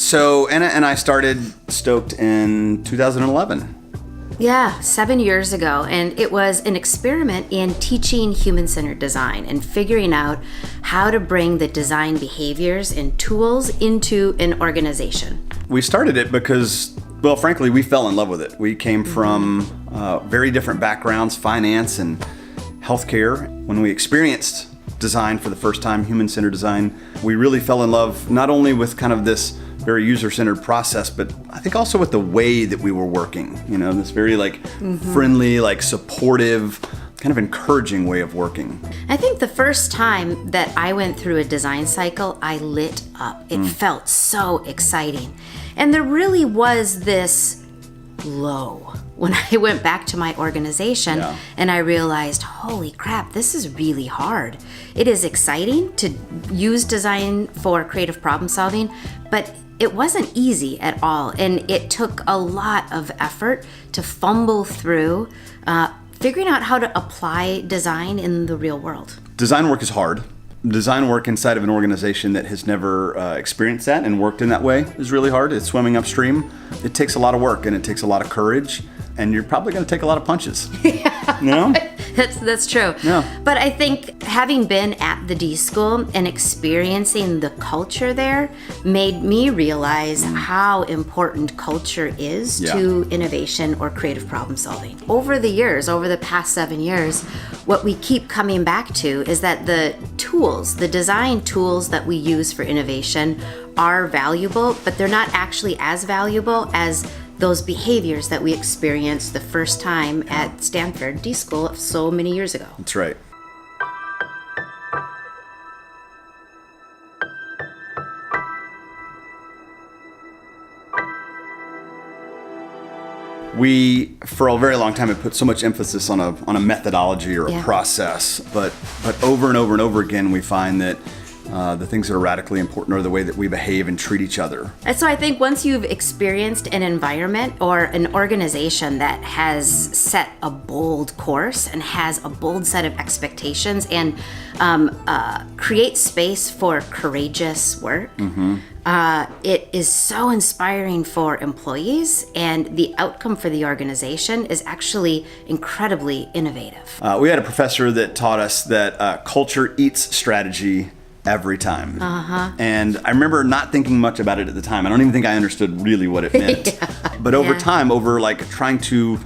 So Anna and I started Stoked in 2011. Yeah, 7 years ago. And it was an experiment in teaching human-centered design and figuring out how to bring the design behaviors and tools into an organization. We started it because, well, frankly, we fell in love with it. We came from very different backgrounds, finance and healthcare. When we experienced design for the first time, human-centered design, we really fell in love not only with kind of this very user-centered process, but I think also with the way that we were working, this very friendly, supportive, kind of encouraging way of working. I think the first time that I went through a design cycle, I lit up. It felt so exciting. And there really was this low when I went back to my organization and I realized, holy crap, this is really hard. It is exciting to use design for creative problem solving, but it wasn't easy at all. And it took a lot of effort to fumble through figuring out how to apply design in the real world. Design work is hard. Design work inside of an organization that has never experienced that and worked in that way is really hard. It's swimming upstream. It takes a lot of work and it takes a lot of courage, and you're probably going to take a lot of punches. That's true. Yeah. But I think having been at the D School and experiencing the culture there made me realize how important culture is to innovation or creative problem solving. Over the years, over the past 7 years, what we keep coming back to is that the tools, the design tools that we use for innovation are valuable, but they're not actually as valuable as those behaviors that we experienced the first time at Stanford D School so many years ago. That's right. We, for a very long time, have put so much emphasis on a methodology or a process, but over and over and over again, we find that the things that are radically important are the way that we behave and treat each other. And so I think once you've experienced an environment or an organization that has set a bold course and has a bold set of expectations and create space for courageous work, it is so inspiring for employees, and the outcome for the organization is actually incredibly innovative. We had a professor that taught us that culture eats strategy every time. And I remember not thinking much about it at the time. I don't even think I understood really what it meant. But over time, over trying to,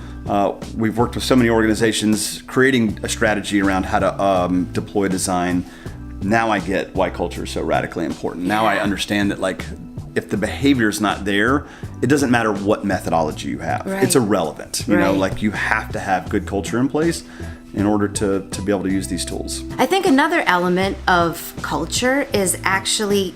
we've worked with so many organizations creating a strategy around how to deploy design. Now I get why culture is so radically important. Now I understand that if the behavior is not there, it doesn't matter what methodology you have. It's irrelevant. You know, you have to have good culture in place in order to be able to use these tools. I think another element of culture is actually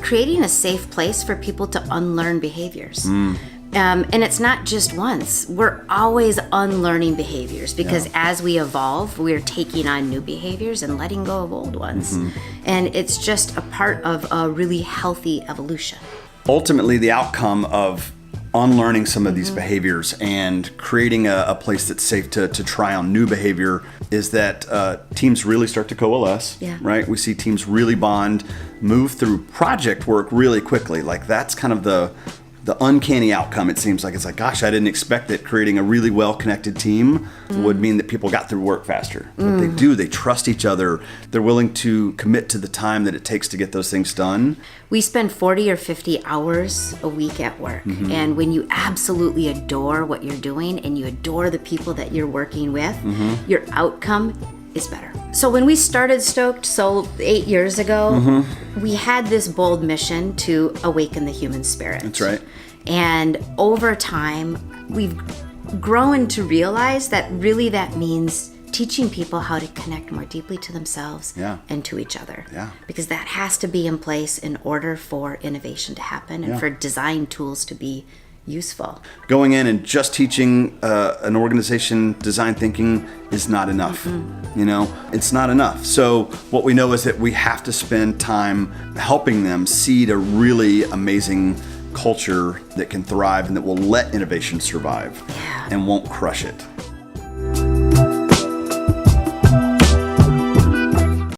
creating a safe place for people to unlearn behaviors. And it's not just once. We're always unlearning behaviors because as we evolve, we're taking on new behaviors and letting go of old ones. And it's just a part of a really healthy evolution. Ultimately, the outcome of unlearning some of these behaviors and creating a place that's safe to try on new behavior is that teams really start to coalesce, right? We see teams really bond, move through project work really quickly. That's kind of the uncanny outcome. It seems like gosh, I didn't expect that creating a really well-connected team would mean that people got through work faster. But they do. They trust each other. They're willing to commit to the time that it takes to get those things done. We spend 40 or 50 hours a week at work. And when you absolutely adore what you're doing and you adore the people that you're working with, your outcome is better. So when we started Stoked, 8 years ago, we had this bold mission to awaken the human spirit. That's right. And over time, we've grown to realize that really that means teaching people how to connect more deeply to themselves and to each other. Because that has to be in place in order for innovation to happen and for design tools to be useful. Going in and just teaching an organization design thinking is not enough. It's not enough. So what we know is that we have to spend time helping them seed a really amazing culture that can thrive and that will let innovation survive and won't crush it.